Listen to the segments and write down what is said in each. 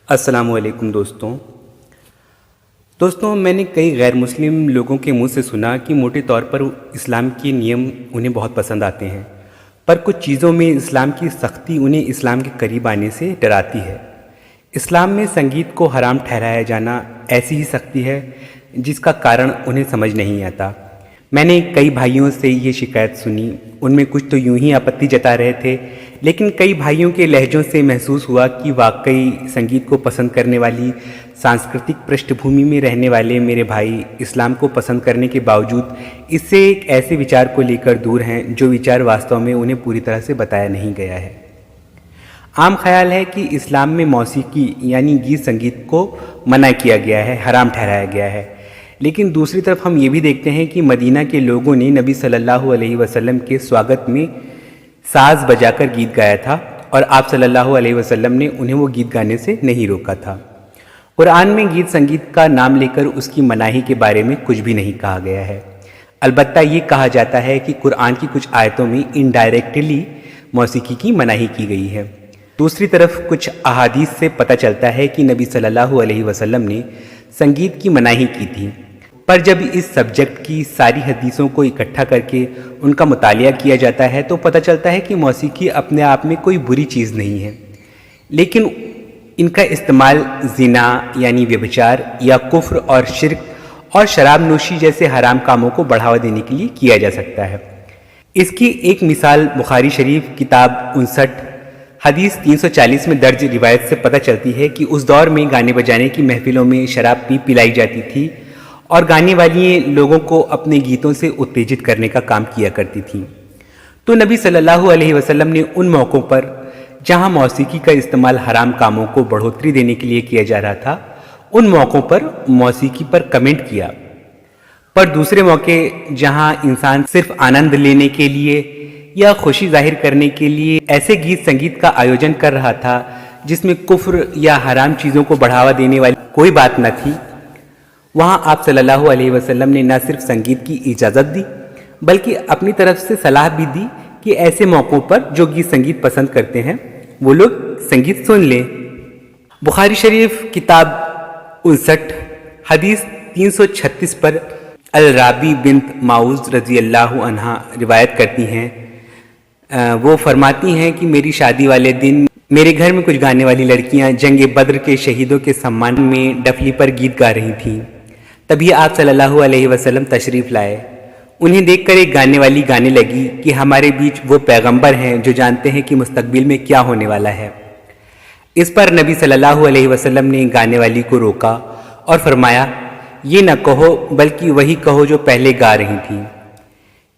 السلام علیکم دوستوں میں نے کئی غیر مسلم لوگوں کے منہ سے سنا کہ موٹے طور پر اسلام کے نیم انہیں بہت پسند آتے ہیں، پر کچھ چیزوں میں اسلام کی سختی انہیں اسلام کے قریب آنے سے ڈراتی ہے۔ اسلام میں سنگیت کو حرام ٹھہرایا جانا ایسی ہی سختی ہے جس کا کارن انہیں سمجھ نہیں آتا۔ میں نے کئی بھائیوں سے یہ شکایت سنی، ان میں کچھ تو یوں ہی آپتی جتا رہے تھے، لیکن کئی بھائیوں کے لہجوں سے محسوس ہوا کہ واقعی سنگیت کو پسند کرنے والی سانسکرتک پرشٹھ بھومی میں رہنے والے میرے بھائی اسلام کو پسند کرنے کے باوجود اس سے ایک ایسے وچار کو لے کر دور ہیں جو وچار واستو میں انہیں پوری طرح سے بتایا نہیں گیا ہے۔ عام خیال ہے کہ اسلام میں موسیقی یعنی گیت سنگیت کو منع کیا گیا ہے، حرام ٹھہرایا گیا ہے، لیکن دوسری طرف ہم یہ بھی دیکھتے ہیں کہ مدینہ کے لوگوں نے نبی صلی اللہ علیہ وسلم کے سواگت میں ساز بجا کر گیت گایا تھا، اور آپ صلی اللہ علیہ وسلم نے انہیں وہ گیت گانے سے نہیں روکا تھا۔ قرآن میں گیت سنگیت کا نام لے کر اس کی مناہی کے بارے میں کچھ بھی نہیں کہا گیا ہے، البتہ یہ کہا جاتا ہے کہ قرآن کی کچھ آیتوں میں انڈائریکٹلی موسیقی کی مناہی کی گئی ہے۔ دوسری طرف کچھ احادیث سے پتہ چلتا ہے کہ نبی صلی اللہ علیہ وسلم نے سنگیت کی مناہی کی تھی، پر جب اس سبجیکٹ کی ساری حدیثوں کو اکٹھا کر کے ان کا مطالعہ کیا جاتا ہے تو پتہ چلتا ہے کہ موسیقی اپنے آپ میں کوئی بری چیز نہیں ہے، لیکن ان کا استعمال زنا یعنی ویبچار یا کفر اور شرک اور شراب نوشی جیسے حرام کاموں کو بڑھاوا دینے کے لیے کیا جا سکتا ہے۔ اس کی ایک مثال بخاری شریف کتاب 59 حدیث 340 میں درج روایت سے پتہ چلتی ہے کہ اس دور میں گانے بجانے کی محفلوں میں شراب پلائی جاتی تھی اور گانے والی لوگوں کو اپنے گیتوں سے اتیجت کرنے کا کام کیا کرتی تھیں۔ تو نبی صلی اللہ علیہ وسلم نے ان موقعوں پر جہاں موسیقی کا استعمال حرام کاموں کو بڑھوتری دینے کے لیے کیا جا رہا تھا، ان موقعوں پر موسیقی پر کمنٹ کیا، پر دوسرے موقع جہاں انسان صرف آنند لینے کے لیے یا خوشی ظاہر کرنے کے لیے ایسے گیت سنگیت کا آیوجن کر رہا تھا جس میں کفر یا حرام چیزوں کو بڑھاوا دینے والی کوئی بات نہ تھی، وہاں آپ صلی اللہ علیہ وسلم نے نہ صرف سنگیت کی اجازت دی بلکہ اپنی طرف سے صلاح بھی دی کہ ایسے موقعوں پر جو گیت سنگیت پسند کرتے ہیں وہ لوگ سنگیت سن لیں۔ بخاری شریف کتاب 59 حدیث 336 پر الرابی بنت معوذ رضی اللہ عنہا روایت کرتی ہیں، وہ فرماتی ہیں کہ میری شادی والے دن میرے گھر میں کچھ گانے والی لڑکیاں جنگ بدر کے شہیدوں کے سمان میں ڈفلی پر گیت گا رہی تھیں۔ تبھی آپ صلی اللہ علیہ وسلم تشریف لائے، انہیں دیکھ کر ایک گانے والی گانے لگی کہ ہمارے بیچ وہ پیغمبر ہیں جو جانتے ہیں کہ مستقبل میں کیا ہونے والا ہے۔ اس پر نبی صلی اللہ علیہ وسلم نے گانے والی کو روکا اور فرمایا، یہ نہ کہو بلکہ وہی کہو جو پہلے گا رہی تھیں۔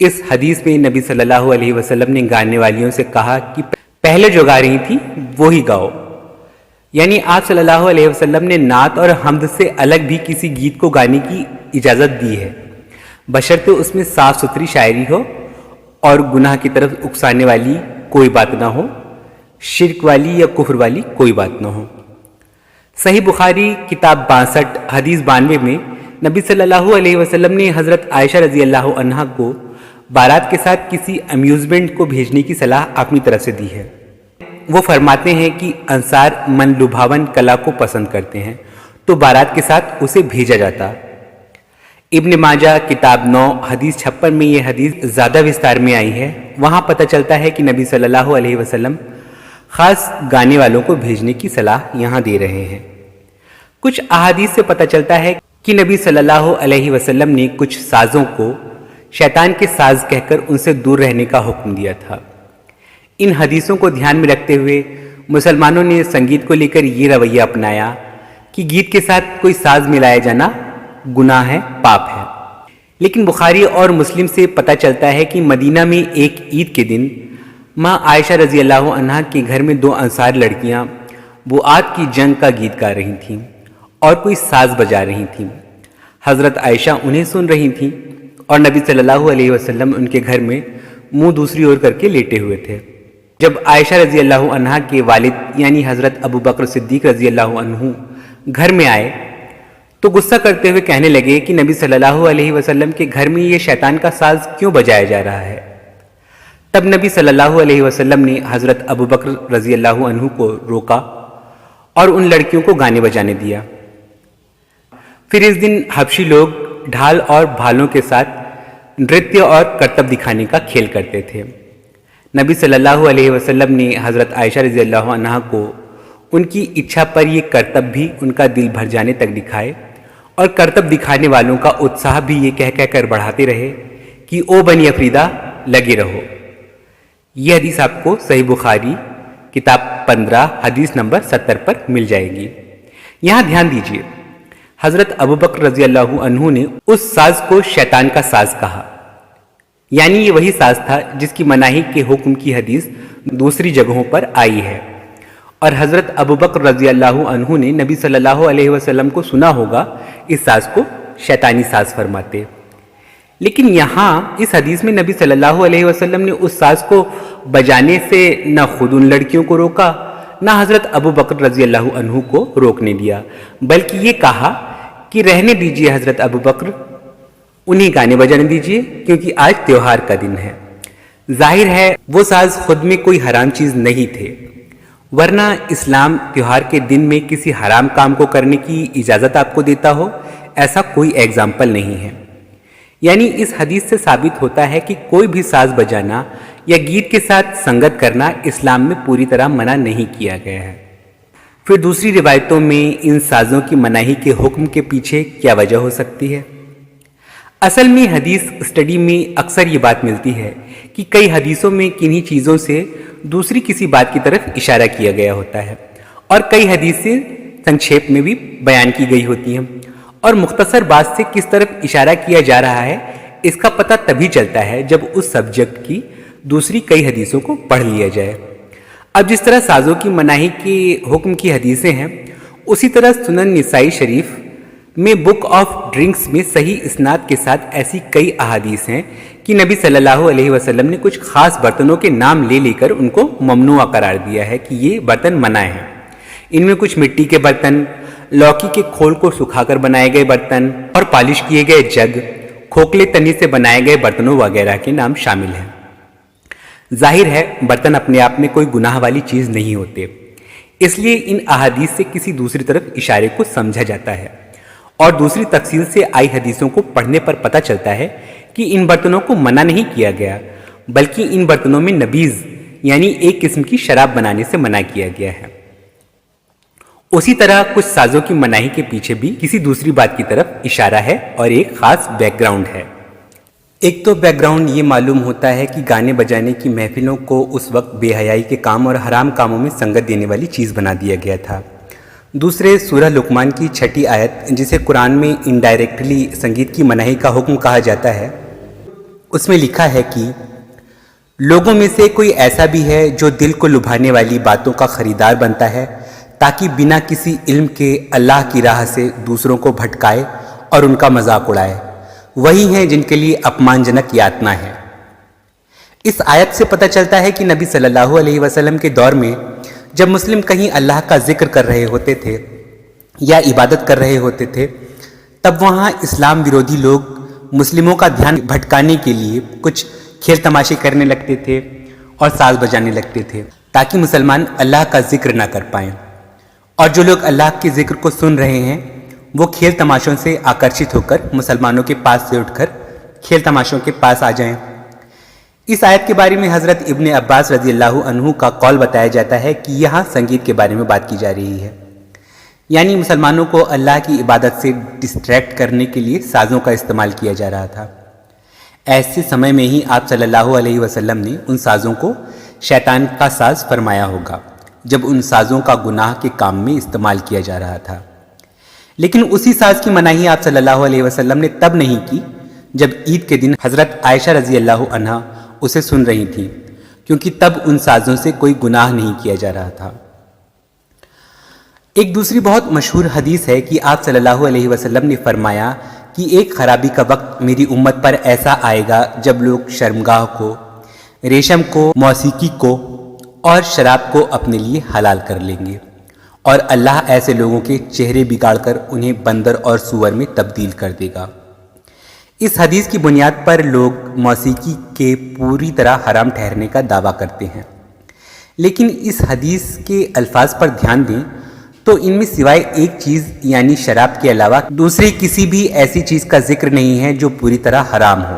اس حدیث میں نبی صلی اللہ علیہ وسلم نے گانے والیوں سے کہا کہ پہلے جو گا رہی تھی وہی گاؤ، یعنی آپ صلی اللہ علیہ وسلم نے نعت اور حمد سے الگ بھی کسی گیت کو گانے کی اجازت دی ہے، بشرطے اس میں صاف ستھری شاعری ہو اور گناہ کی طرف اکسانے والی کوئی بات نہ ہو، شرک والی یا کفر والی کوئی بات نہ ہو۔ صحیح بخاری کتاب 62 حدیث 92 میں نبی صلی اللہ علیہ وسلم نے حضرت عائشہ رضی اللہ عنہا کو بارات کے ساتھ کسی امیوزمنٹ کو بھیجنے کی صلاح اپنی طرف سے دی ہے۔ وہ فرماتے ہیں کہ انصار من لبھاون کلا کو پسند کرتے ہیں تو بارات کے ساتھ اسے بھیجا جاتا۔ ابن ماجہ کتاب 9 حدیث 56 میں یہ حدیث زیادہ وستار میں آئی ہے، وہاں پتہ چلتا ہے کہ نبی صلی اللہ علیہ وسلم خاص گانے والوں کو بھیجنے کی صلاح یہاں دے رہے ہیں۔ کچھ احادیث سے پتہ چلتا ہے کہ نبی صلی اللہ علیہ وسلم نے کچھ سازوں کو شیطان کے ساز کہہ کر ان سے دور رہنے کا حکم دیا تھا۔ ان حدیثوں کو دھیان میں رکھتے ہوئے مسلمانوں نے سنگیت کو لے کر یہ رویہ اپنایا کہ گیت کے ساتھ کوئی ساز ملایا جانا گناہ ہے، پاپ ہے۔ لیکن بخاری اور مسلم سے پتہ چلتا ہے کہ مدینہ میں ایک عید کے دن ماں عائشہ رضی اللہ عنہا کے گھر میں 2 انصار لڑکیاں بوآت کی جنگ کا گیت گا رہی تھیں اور کوئی ساز بجا رہی تھیں۔ حضرت عائشہ انہیں سن رہی تھیں اور نبی صلی اللہ علیہ وسلم ان کے گھر میں منہ دوسری اور کر کے لیٹے ہوئے تھے۔ جب عائشہ رضی اللہ عنہا کے والد یعنی حضرت ابو بکر صدیق رضی اللہ عنہ گھر میں آئے تو غصہ کرتے ہوئے کہنے لگے کہ نبی صلی اللہ علیہ وسلم کے گھر میں یہ شیطان کا ساز کیوں بجایا جا رہا ہے؟ تب نبی صلی اللہ علیہ وسلم نے حضرت ابو بکر رضی اللہ عنہ کو روکا اور ان لڑکیوں کو گانے بجانے دیا۔ پھر اس دن حبشی لوگ ڈھال اور بھالوں کے ساتھ نرتیہ اور کرتب دکھانے کا کھیل کرتے تھے۔ نبی صلی اللہ علیہ وسلم نے حضرت عائشہ رضی اللہ عنہا کو ان کی اچھا پر یہ کرتب بھی ان کا دل بھر جانے تک دکھائے، اور کرتب دکھانے والوں کا اتساہ بھی یہ کہہ کر بڑھاتے رہے کہ او بنی افریدہ لگے رہو۔ یہ حدیث آپ کو صحیح بخاری کتاب 15 حدیث نمبر 70 پر مل جائے گی۔ یہاں دھیان دیجیے، حضرت ابوبکر رضی اللہ عنہ نے اس ساز کو شیطان کا ساز کہا، یعنی یہ وہی ساز تھا جس کی مناہی کے حکم کی حدیث دوسری جگہوں پر آئی ہے، اور حضرت ابوبکر رضی اللہ عنہ نے نبی صلی اللہ علیہ وسلم کو سنا ہوگا اس ساز کو شیطانی ساز فرماتے۔ لیکن یہاں اس حدیث میں نبی صلی اللہ علیہ وسلم نے اس ساز کو بجانے سے نہ خود ان لڑکیوں کو روکا، نہ حضرت ابوبکر رضی اللہ عنہ کو روکنے دیا، بلکہ یہ کہا کہ رہنے دیجئے حضرت ابوبکر، انہیں گانے بجانے دیجئے، کیونکہ آج تیوہار کا دن ہے۔ ظاہر ہے وہ ساز خود میں کوئی حرام چیز نہیں تھے، ورنہ اسلام تیوہار کے دن میں کسی حرام کام کو کرنے کی اجازت آپ کو دیتا ہو، ایسا کوئی ایگزامپل نہیں ہے۔ یعنی اس حدیث سے ثابت ہوتا ہے کہ کوئی بھی ساز بجانا یا گیت کے ساتھ سنگت کرنا اسلام میں پوری طرح منع نہیں کیا گیا ہے۔ پھر دوسری روایتوں میں ان سازوں کی مناہی کے حکم کے پیچھے کیا وجہ ہو سکتی ہے؟ اصل میں حدیث اسٹڈی میں اکثر یہ بات ملتی ہے کہ کئی حدیثوں میں کنہی چیزوں سے دوسری کسی بات کی طرف اشارہ کیا گیا ہوتا ہے، اور کئی حدیثیں سنکھیپ میں بھی بیان کی گئی ہوتی ہیں، اور مختصر بات سے کس طرف اشارہ کیا جا رہا ہے اس کا پتہ تبھی چلتا ہے جب اس سبجیکٹ کی دوسری کئی حدیثوں کو پڑھ لیا جائے۔ اب جس طرح سازوں کی مناہی کے حکم کی حدیثیں ہیں، اسی طرح سنن نسائی شریف میں بک آف ڈرنکس میں صحیح اسناد کے ساتھ ایسی کئی احادیث ہیں کہ نبی صلی اللہ علیہ وسلم نے کچھ خاص برتنوں کے نام لے کر ان کو ممنوع قرار دیا ہے کہ یہ برتن منع ہیں۔ ان میں کچھ مٹی کے برتن، لوکی کے کھول کو سکھا کر بنائے گئے برتن، اور پالش کیے گئے جگ، کھوکھلے تنی سے بنائے گئے برتنوں وغیرہ کے نام شامل ہیں۔ ظاہر ہے برتن اپنے آپ میں کوئی گناہ والی چیز نہیں ہوتے، اس لیے ان احادیث سے کسی دوسری طرف اشارے کو سمجھا جاتا ہے، اور دوسری تفصیل سے آئی حدیثوں کو پڑھنے پر پتہ چلتا ہے کہ ان برتنوں کو منع نہیں کیا گیا، بلکہ ان برتنوں میں نبیذ یعنی ایک قسم کی شراب بنانے سے منع کیا گیا ہے۔ اسی طرح کچھ سازوں کی مناہی کے پیچھے بھی کسی دوسری بات کی طرف اشارہ ہے اور ایک خاص بیک گراؤنڈ ہے۔ ایک تو بیک گراؤنڈ یہ معلوم ہوتا ہے کہ گانے بجانے کی محفلوں کو اس وقت بے حیائی کے کام اور حرام کاموں میں سنگت دینے والی چیز بنا دیا گیا تھا۔ دوسرے سورہ لقمان کی 6 آیت، جسے قرآن میں انڈائریکٹلی سنگیت کی مناہی کا حکم کہا جاتا ہے، اس میں لکھا ہے کہ لوگوں میں سے کوئی ایسا بھی ہے جو دل کو لبھانے والی باتوں کا خریدار بنتا ہے تاکہ بنا کسی علم کے اللہ کی راہ سے دوسروں کو بھٹکائے اور ان کا مذاق اڑائے، وہی ہیں جن کے لیے اپمان جنک یاتنا ہے۔ اس آیت سے پتہ چلتا ہے کہ نبی صلی اللہ علیہ وسلم کے دور میں جب مسلم کہیں اللہ کا ذکر کر رہے ہوتے تھے یا عبادت کر رہے ہوتے تھے، تب وہاں اسلام ویرودھی لوگ مسلموں کا دھیان بھٹکانے کے لیے کچھ کھیل تماشے کرنے لگتے تھے اور ساز بجانے لگتے تھے تاکہ مسلمان اللہ کا ذکر نہ کر پائیں، اور جو لوگ اللہ کے ذکر کو سن رہے ہیں وہ کھیل تماشوں سے آکرشت ہو کر مسلمانوں کے پاس سے اٹھ کر کھیل تماشوں کے پاس آ جائیں۔ اس آیت کے بارے میں حضرت ابن عباس رضی اللہ عنہ کا قول بتایا جاتا ہے کہ یہاں سنگیت کے بارے میں بات کی جا رہی ہے، یعنی مسلمانوں کو اللہ کی عبادت سے ڈسٹریکٹ کرنے کے لیے سازوں کا استعمال کیا جا رہا تھا۔ ایسے سمے میں ہی آپ صلی اللہ علیہ وسلم نے ان سازوں کو شیطان کا ساز فرمایا ہوگا جب ان سازوں کا گناہ کے کام میں استعمال کیا جا رہا تھا۔ لیکن اسی ساز کی مناہی آپ صلی اللہ علیہ وسلم نے تب نہیں کی جب عید کے دن حضرت عائشہ رضی اللہ عنہا اسے سن رہی تھیں، کیونکہ تب ان سازوں سے کوئی گناہ نہیں کیا جا رہا تھا۔ ایک دوسری بہت مشہور حدیث ہے کہ آپ صلی اللہ علیہ وسلم نے فرمایا کہ ایک خرابی کا وقت میری امت پر ایسا آئے گا جب لوگ شرمگاہ کو، ریشم کو، موسیقی کو اور شراب کو اپنے لیے حلال کر لیں گے، اور اللہ ایسے لوگوں کے چہرے بگاڑ کر انہیں بندر اور سور میں تبدیل کر دے گا۔ اس حدیث کی بنیاد پر لوگ موسیقی کے پوری طرح حرام ٹھہرنے کا دعویٰ کرتے ہیں، لیکن اس حدیث کے الفاظ پر دھیان دیں تو ان میں سوائے ایک چیز یعنی شراب کے علاوہ دوسری کسی بھی ایسی چیز کا ذکر نہیں ہے جو پوری طرح حرام ہو،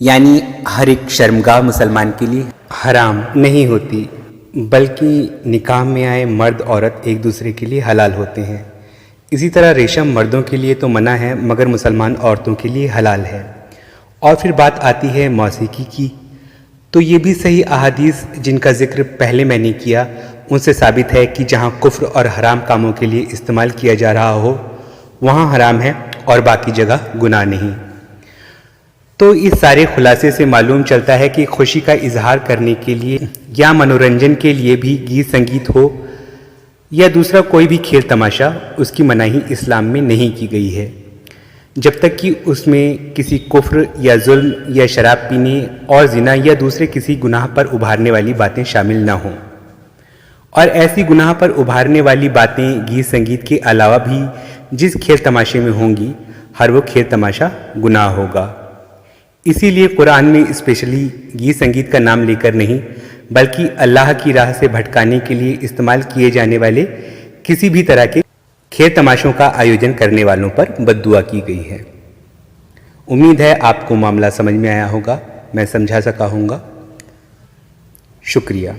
یعنی ہر ایک شرمگاہ مسلمان کے لیے حرام نہیں ہوتی، بلکہ نکاح میں آئے مرد عورت ایک دوسرے کے لیے حلال ہوتے ہیں۔ اسی طرح ریشم مردوں کے لیے تو منع ہے مگر مسلمان عورتوں کے لیے حلال ہے۔ اور پھر بات آتی ہے موسیقی کی، تو یہ بھی صحیح احادیث جن کا ذکر پہلے میں نے کیا ان سے ثابت ہے کہ جہاں کفر اور حرام کاموں کے لیے استعمال کیا جا رہا ہو وہاں حرام ہے اور باقی جگہ گناہ نہیں۔ تو اس سارے خلاصے سے معلوم چلتا ہے کہ خوشی کا اظہار کرنے کے لیے یا منورنجن کے لیے بھی گیت سنگیت ہو یا دوسرا کوئی بھی کھیل تماشا، اس کی مناہی اسلام میں نہیں کی گئی ہے، جب تک کہ اس میں کسی کفر یا ظلم یا شراب پینے اور زنا یا دوسرے کسی گناہ پر ابھارنے والی باتیں شامل نہ ہوں۔ اور ایسی گناہ پر ابھارنے والی باتیں گیت سنگیت کے علاوہ بھی جس کھیل تماشے میں ہوں گی ہر وہ کھیل تماشا گناہ ہوگا۔ اسی لیے قرآن میں اسپیشلی گیت سنگیت کا نام لے کر نہیں بلکہ اللہ کی راہ سے بھٹکانے کے لیے استعمال کیے جانے والے کسی بھی طرح کے کھیل تماشوں کا آیوجن کرنے والوں پر بد دعا کی گئی ہے۔ امید ہے آپ کو معاملہ سمجھ میں آیا ہوگا، میں سمجھا سکا ہوں گا۔ شکریہ۔